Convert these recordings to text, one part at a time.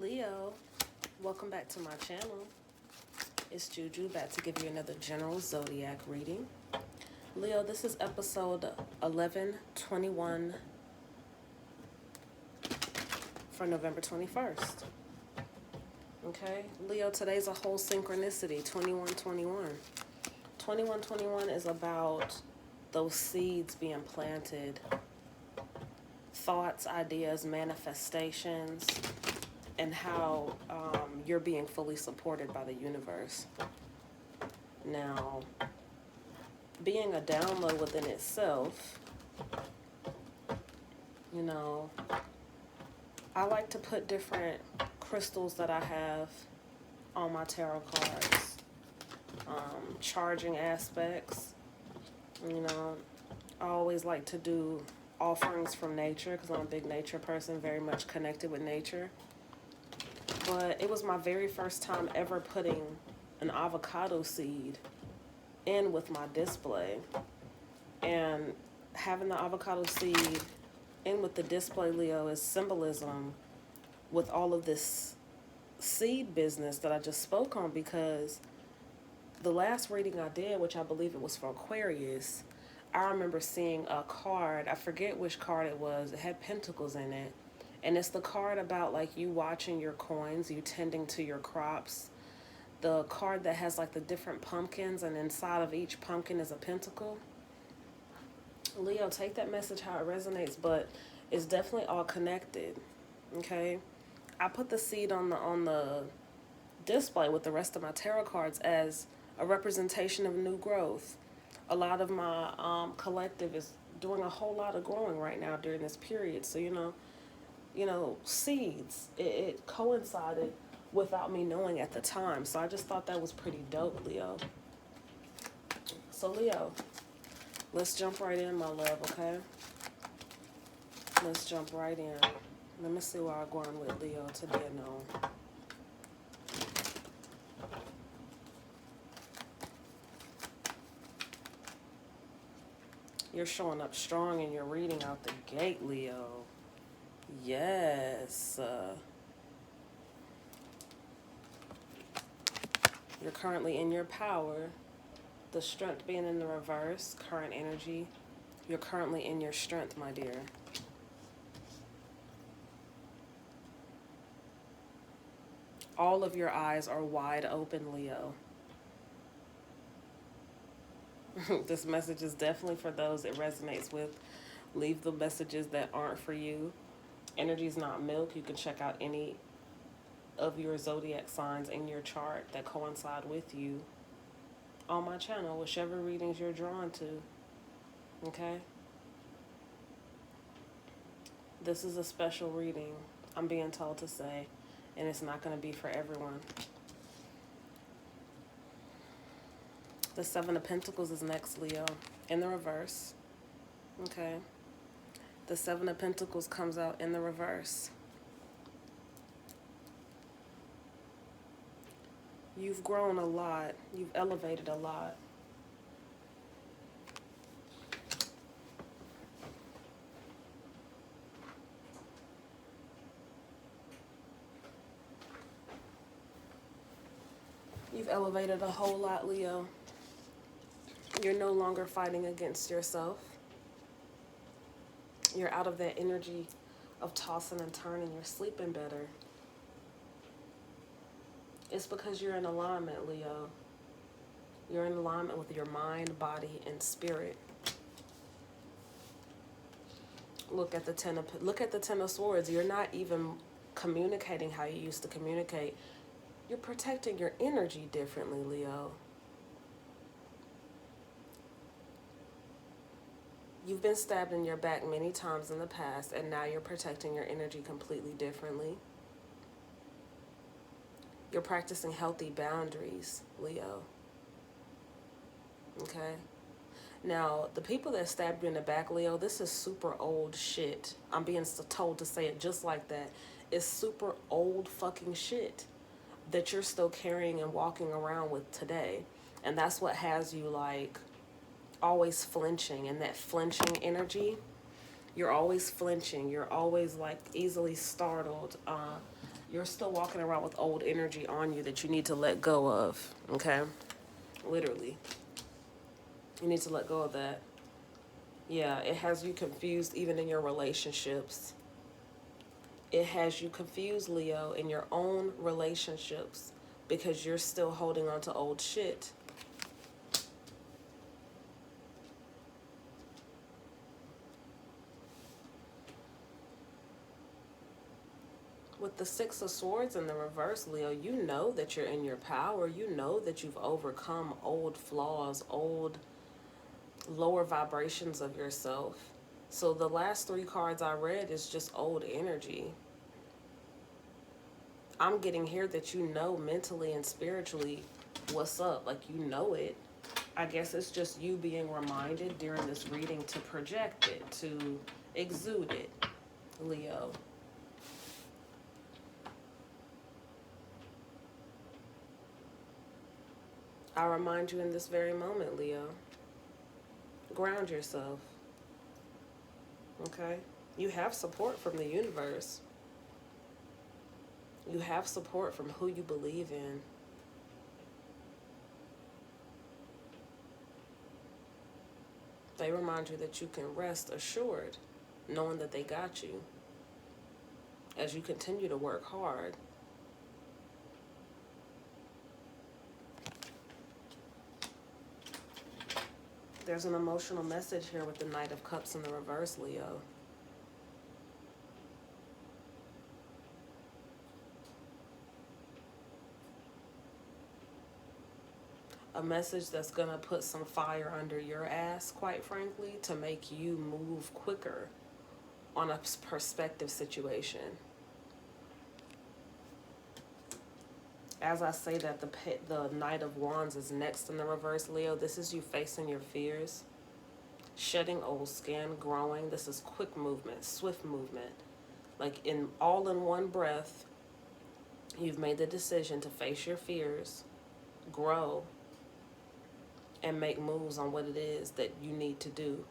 Leo, welcome back to my channel. It's Juju back to give you another general zodiac reading. Leo, this is episode 1121 for November 21st. Okay, Leo, today's a whole synchronicity, 2121. 2121 is about those seeds being planted, thoughts, ideas, manifestations, and how you're being fully supported by the universe. Now, being a download within itself, you know, I like to put different crystals that I have on my tarot cards, charging aspects. You know, I always like to do offerings from nature because I'm a big nature person, very much connected with nature. But it was my very first time ever putting an avocado seed in with my display. And having the avocado seed in with the display, Leo, is symbolism with all of this seed business that I just spoke on, because the last reading I did, which I believe it was for Aquarius, I remember seeing a card. I forget which card it was. It had pentacles in it. And it's the card about like you watching your coins, you tending to your crops. The card that has like the different pumpkins, and inside of each pumpkin is a pentacle. Leo, take that message how it resonates, but it's definitely all connected. Okay? I put the seed on the display with the rest of my tarot cards as a representation of new growth. A lot of my collective is doing a whole lot of growing right now during this period. So, you know, seeds, it coincided without me knowing at the time. So I just thought that was pretty dope, Leo. So, Leo, let's jump right in, my love, okay? Let's jump right in. Let me see where I'm going with Leo today, no. You're showing up strong in your reading out the gate, Leo. Yes. You're currently in your power. The strength being in the reverse, current energy. You're currently in your strength, my dear. All of your eyes are wide open, Leo. This message is definitely for those it resonates with. Leave the messages that aren't for you. Energy is not milk. You can check out any of your zodiac signs in your chart that coincide with you on my channel, whichever readings you're drawn to. Okay? This is a special reading, I'm being told to say, and it's not going to be for everyone. The Seven of Pentacles is next, Leo, in the reverse. Okay? The Seven of Pentacles comes out in the reverse. You've grown a lot. You've elevated a lot. You've elevated a whole lot, Leo. You're no longer fighting against yourself. You're out of that energy of tossing and turning. You're sleeping better. It's because you're in alignment, Leo. You're in alignment with your mind, body, and spirit. Look at the Ten of Swords. You're not even communicating how you used to communicate. You're protecting your energy differently, Leo. You've been stabbed in your back many times in the past, and now you're protecting your energy completely differently. You're practicing healthy boundaries, Leo. Okay? Now, the people that stabbed you in the back, Leo, this is super old shit. I'm being told to say it just like that. It's super old fucking shit that you're still carrying and walking around with today. And that's what has you, like, always flinching. And that flinching energy, you're always flinching. You're always, like, easily startled. You're still walking around with old energy on you that you need to let go of, okay? Literally. You need to let go of that. Yeah, it has you confused even in your relationships. It has you confused, Leo, in your own relationships because you're still holding on to old shit. With the Six of Swords in the reverse, Leo, you know that you're in your power. You know that you've overcome old flaws, old lower vibrations of yourself. So the last three cards I read is just old energy. I'm getting here that you know mentally and spiritually what's up. Like, you know it. I guess it's just you being reminded during this reading to project it, to exude it, Leo. I remind you in this very moment, Leo. Ground yourself. Okay? You have support from the universe. You have support from who you believe in. They remind you that you can rest assured, knowing that they got you as you continue to work hard. There's an emotional message here with the Knight of Cups in the reverse, Leo. A message that's going to put some fire under your ass, quite frankly, to make you move quicker on a perspective situation. As I say that, the Knight of Wands is next in the reverse, Leo. This is you facing your fears, shedding old skin, growing. This is quick movement, swift movement. Like all in one breath, you've made the decision to face your fears, grow, and make moves on what it is that you need to do.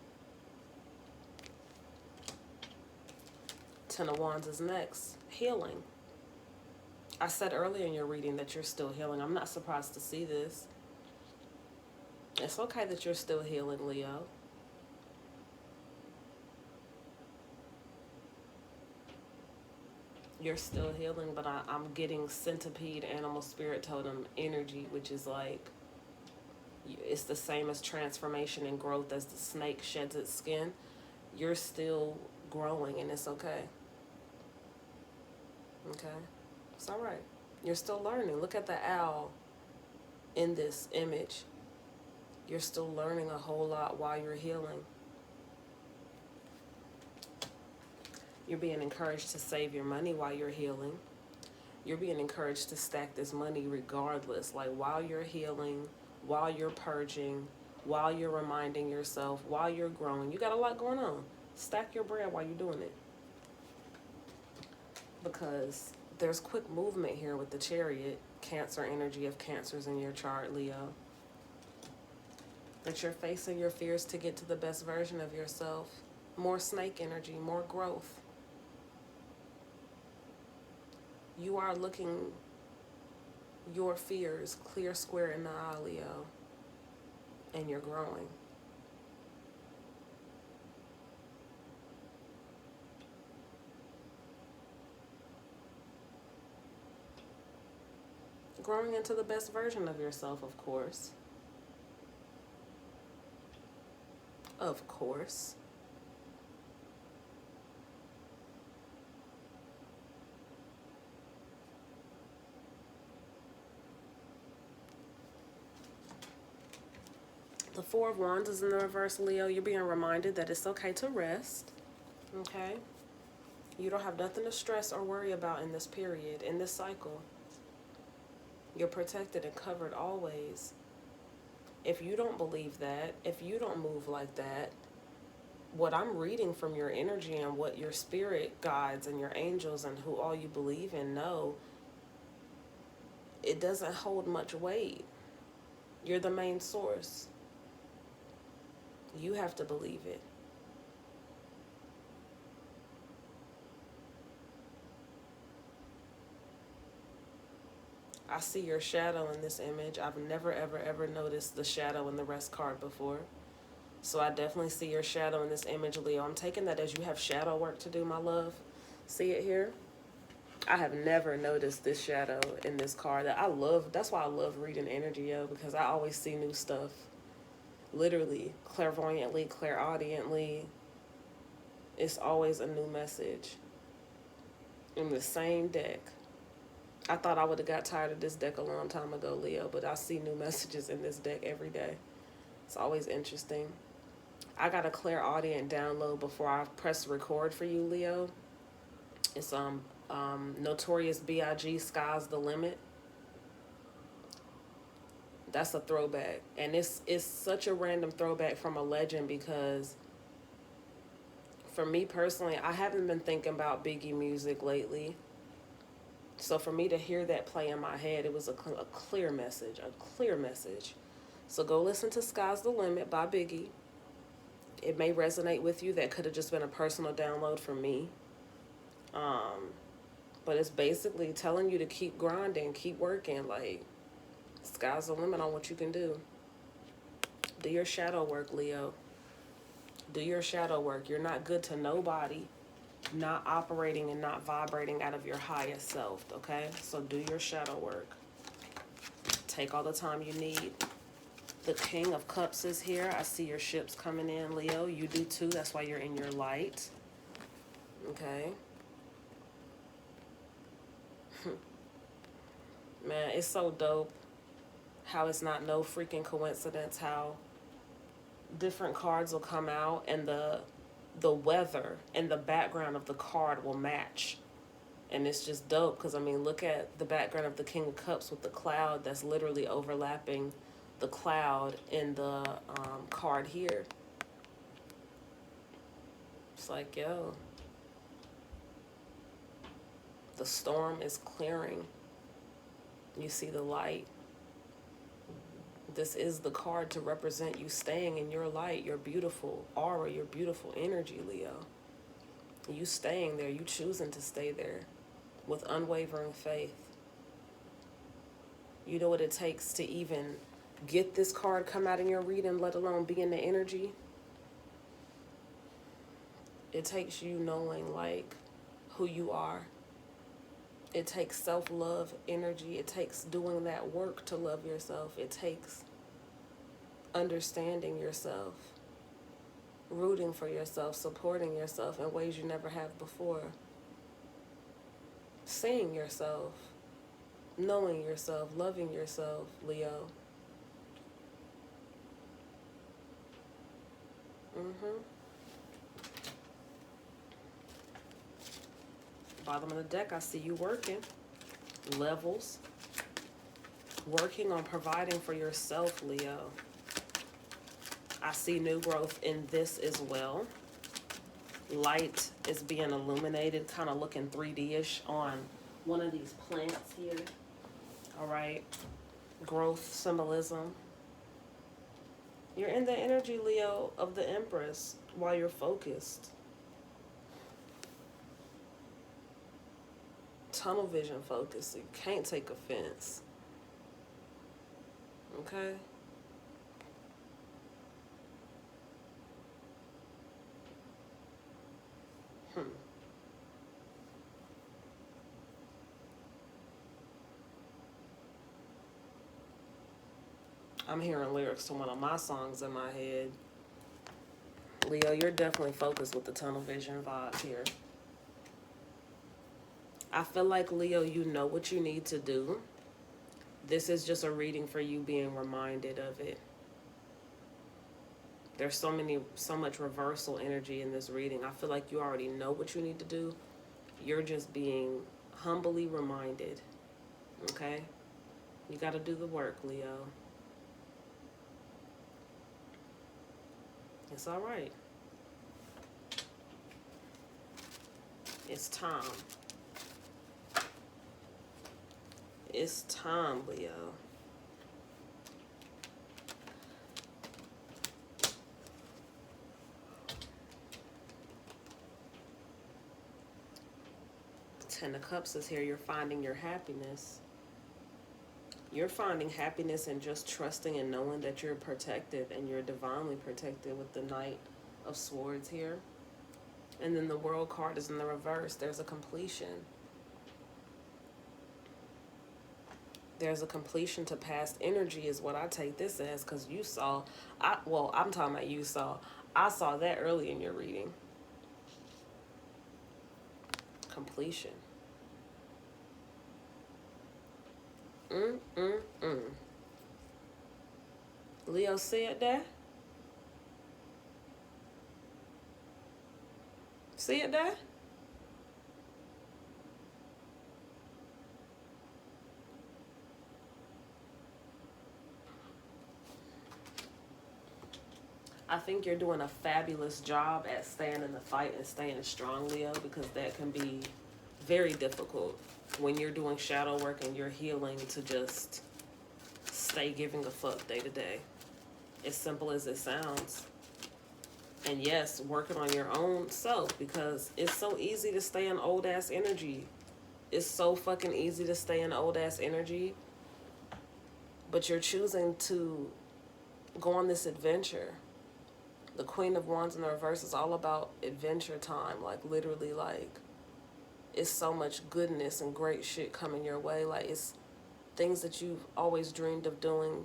Ten of Wands is next. Healing. I said earlier in your reading that you're still healing. I'm not surprised to see this. It's okay that you're still healing, Leo. You're still healing, but I'm getting centipede, animal spirit totem energy, which is like, it's the same as transformation and growth as the snake sheds its skin. You're still growing, and it's okay. Okay? It's all right. You're still learning. Look at the owl in this image. You're still learning a whole lot while you're healing. You're being encouraged to save your money while you're healing. You're being encouraged to stack this money regardless. Like, while you're healing, while you're purging, while you're reminding yourself, while you're growing. You got a lot going on. Stack your bread while you're doing it. Because there's quick movement here with the Chariot. Cancer energy of Cancers in your chart, Leo. That you're facing your fears to get to the best version of yourself. More snake energy, more growth. You are looking your fears clear square in the eye, Leo. And you're growing. Growing into the best version of yourself, of course. Of course. The Four of Wands is in the reverse, Leo. You're being reminded that it's okay to rest. Okay? You don't have nothing to stress or worry about in this period, in this cycle. You're protected and covered always. If you don't believe that, if you don't move like that, what I'm reading from your energy and what your spirit guides and your angels and who all you believe in know, it doesn't hold much weight. You're the main source. You have to believe it. I see your shadow in this image. I've never, ever, ever noticed the shadow in the rest card before. So I definitely see your shadow in this image, Leo. I'm taking that as you have shadow work to do, my love. See it here? I have never noticed this shadow in this card. That I love. That's why I love reading energy, yo, because I always see new stuff. Literally, clairvoyantly, clairaudiently. It's always a new message in the same deck. I thought I would have got tired of this deck a long time ago, Leo, but I see new messages in this deck every day. It's always interesting. I got a clairaudient download before I press record for you, Leo. It's Notorious B.I.G. Sky's the Limit. That's a throwback. And it's such a random throwback from a legend because for me personally, I haven't been thinking about Biggie music lately. So for me to hear that play in my head, it was a clear message, a clear message. So go listen to Sky's the Limit by Biggie. It may resonate with you. That could have just been a personal download for me. But it's basically telling you to keep grinding, keep working. Like, sky's the limit on what you can do. Do your shadow work, Leo. Do your shadow work. You're not good to nobody. Not operating and not vibrating out of your highest self, okay? So do your shadow work. Take all the time you need. The King of Cups is here. I see your ships coming in, Leo. You do too. That's why you're in your light. Okay. Man, it's so dope how it's not no freaking coincidence how different cards will come out and the weather and the background of the card will match. And it's just dope because, I mean, look at the background of the King of Cups with the cloud that's literally overlapping the cloud in the card here. It's like, yo, the storm is clearing. You see the light. This is the card to represent you staying in your light, your beautiful aura, your beautiful energy, Leo. You staying there, you choosing to stay there with unwavering faith. You know what it takes to even get this card come out in your reading, let alone be in the energy? It takes you knowing, like, who you are. It takes self-love energy. It takes doing that work to love yourself. It takes understanding yourself, rooting for yourself, supporting yourself in ways you never have before. Seeing yourself, knowing yourself, loving yourself, Leo. Bottom of the deck, I see you working. Levels. Working on providing for yourself, Leo. I see new growth in this as well. Light is being illuminated, kind of looking 3D-ish on one of these plants here. All right. Growth symbolism. You're in the energy, Leo, of the Empress while you're focused. Tunnel vision focus. So you can't take offense. Okay? I'm hearing lyrics to one of my songs in my head. Leo, you're definitely focused with the tunnel vision vibe here. I feel like, Leo, you know what you need to do. This is just a reading for you being reminded of it. There's so much reversal energy in this reading. I feel like you already know what you need to do. You're just being humbly reminded. Okay? You got to do the work, Leo. It's all right. It's time. It's time, Leo. Ten of Cups is here. You're finding your happiness. You're finding happiness in just trusting and knowing that you're protected and you're divinely protected with the Knight of Swords here. And then the World card is in the reverse. There's a completion. There's a completion to past energy is what I take this as, because you saw, I'm talking about you saw. I saw that early in your reading. Completion. Leo, see it there? See it there? I think you're doing a fabulous job at staying in the fight and staying strong, Leo, because that can be very difficult when you're doing shadow work and you're healing to just stay giving a fuck day to day. As simple as it sounds. And yes, working on your own self, because it's so easy to stay in old ass energy. It's so fucking easy to stay in old ass energy. But you're choosing to go on this adventure. The Queen of Wands in the reverse is all about adventure time. Like, literally, like, it's so much goodness and great shit coming your way. Like, it's things that you've always dreamed of doing.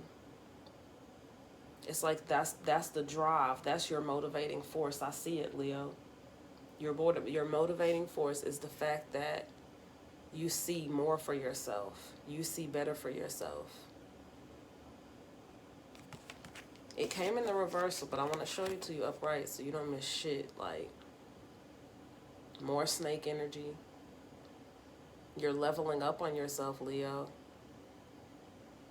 It's like that's the drive. That's your motivating force. I see it, Leo. Your motivating force is the fact that you see more for yourself. You see better for yourself. It came in the reversal, but I want to show it to you upright so you don't miss shit. Like, more snake energy. You're leveling up on yourself, Leo.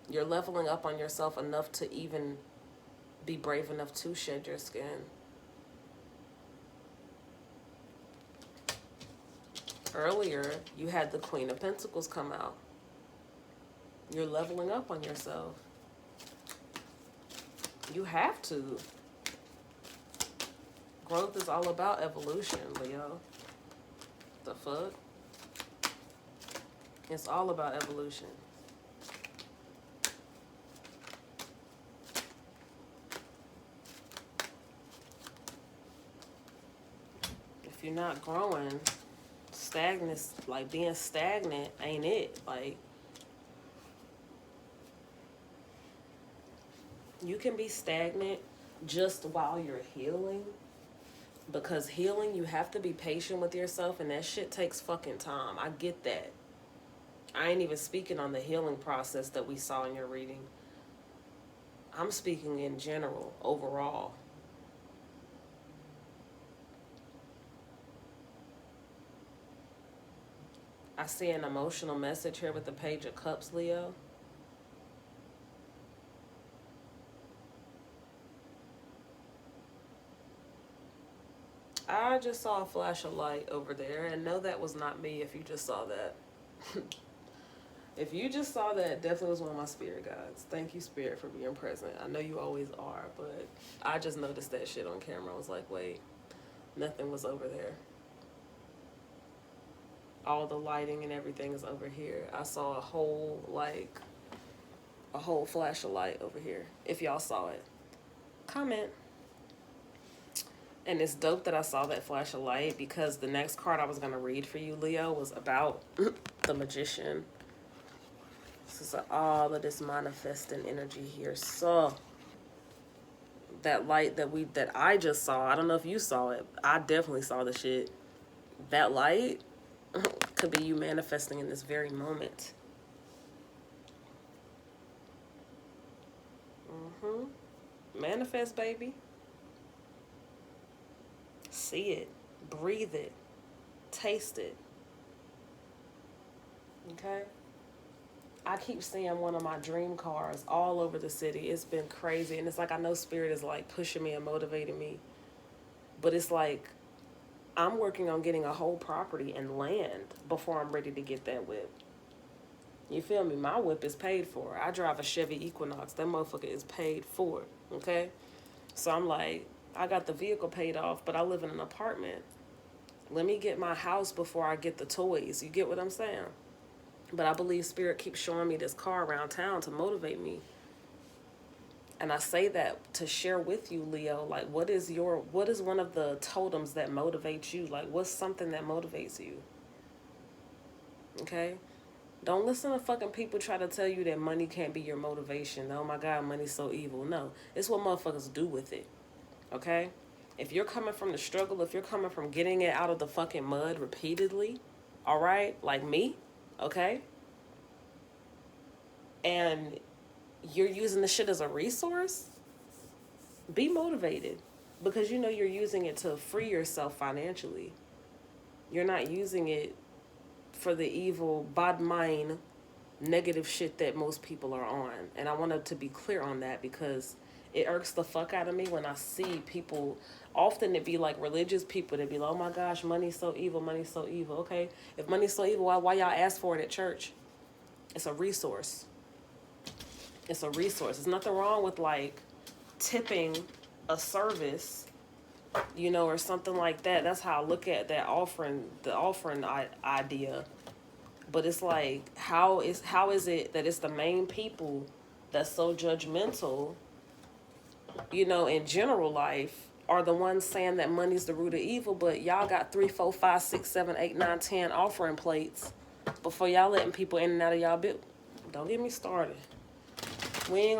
You're leveling up on yourself enough to even be brave enough to shed your skin. Earlier, you had the Queen of Pentacles come out. You're leveling up on yourself. You have to. Growth is all about evolution, Leo. The fuck? It's all about evolution. If you're not growing, stagnant, like being stagnant ain't it. Like, you can be stagnant just while you're healing, because healing, you have to be patient with yourself, and that shit takes fucking time. I get that. I ain't even speaking on the healing process that we saw in your reading. I'm speaking in general, overall. I see an emotional message here with the Page of Cups, Leo. I just saw a flash of light over there, and no, that was not me if you just saw that. If you just saw that, it definitely was one of my spirit guides. Thank you, Spirit, for being present. I know you always are, but I just noticed that shit on camera. I was like, wait, nothing was over there. All the lighting and everything is over here. I saw a whole flash of light over here. If y'all saw it, comment. And it's dope that I saw that flash of light, because the next card I was going to read for you, Leo, was about the Magician. This is all of this manifesting energy here. So that light that I just saw, I don't know if you saw it. I definitely saw the shit. That light could be you manifesting in this very moment. Manifest, baby. See it, breathe it, taste it. Okay? I keep seeing one of my dream cars all over the city. It's been crazy. And it's like, I know Spirit is like pushing me and motivating me. But it's like, I'm working on getting a whole property and land before I'm ready to get that whip. You feel me? My whip is paid for. I drive a Chevy Equinox. That motherfucker is paid for. Okay? So I'm like, I got the vehicle paid off, but I live in an apartment. Let me get my house before I get the toys. You get what I'm saying? But I believe Spirit keeps showing me this car around town to motivate me. And I say that to share with you, Leo, like what is one of the totems that motivates you? Like what's something that motivates you? Okay? Don't listen to fucking people try to tell you that money can't be your motivation. Oh my God, money's so evil. No, it's what motherfuckers do with it. Okay? If you're coming from the struggle, if you're coming from getting it out of the fucking mud repeatedly, all right, like me, okay? And you're using the shit as a resource, be motivated because you know you're using it to free yourself financially. You're not using it for the evil, bad mind, negative shit that most people are on. And I wanted to be clear on that because it irks the fuck out of me when I see people, often it be like religious people that be like, oh my gosh, money's so evil, money's so evil. Okay, if money's so evil, why y'all ask for it at church? It's a resource. It's a resource. There's nothing wrong with like tipping a service, you know, or something like that. That's how I look at that offering, the offering idea. But it's like, how is it that it's the main people that's so judgmental, you know, in general life, are the ones saying that money's the root of evil, but y'all got 3, 4, 5, 6, 7, 8, 9, 10 offering plates before y'all letting people in and out of y'all bill. Don't get me started. We ain't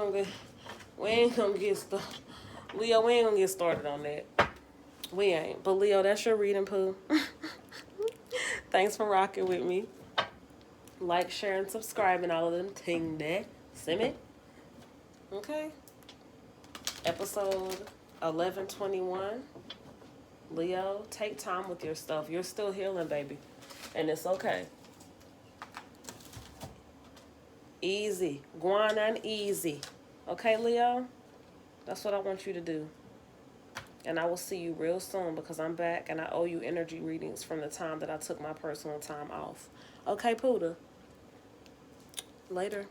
gonna get started. Leo, we ain't gonna get started on that. We ain't. But Leo, that's your reading, Pooh. Thanks for rocking with me. Like, share, and subscribe and all of them ting there. See me? Okay. Episode 1121. Leo, take time with your stuff. You're still healing, baby. And it's okay. Easy. GWAN and easy. Okay, Leo? That's what I want you to do. And I will see you real soon because I'm back and I owe you energy readings from the time that I took my personal time off. Okay, Poodle. Later.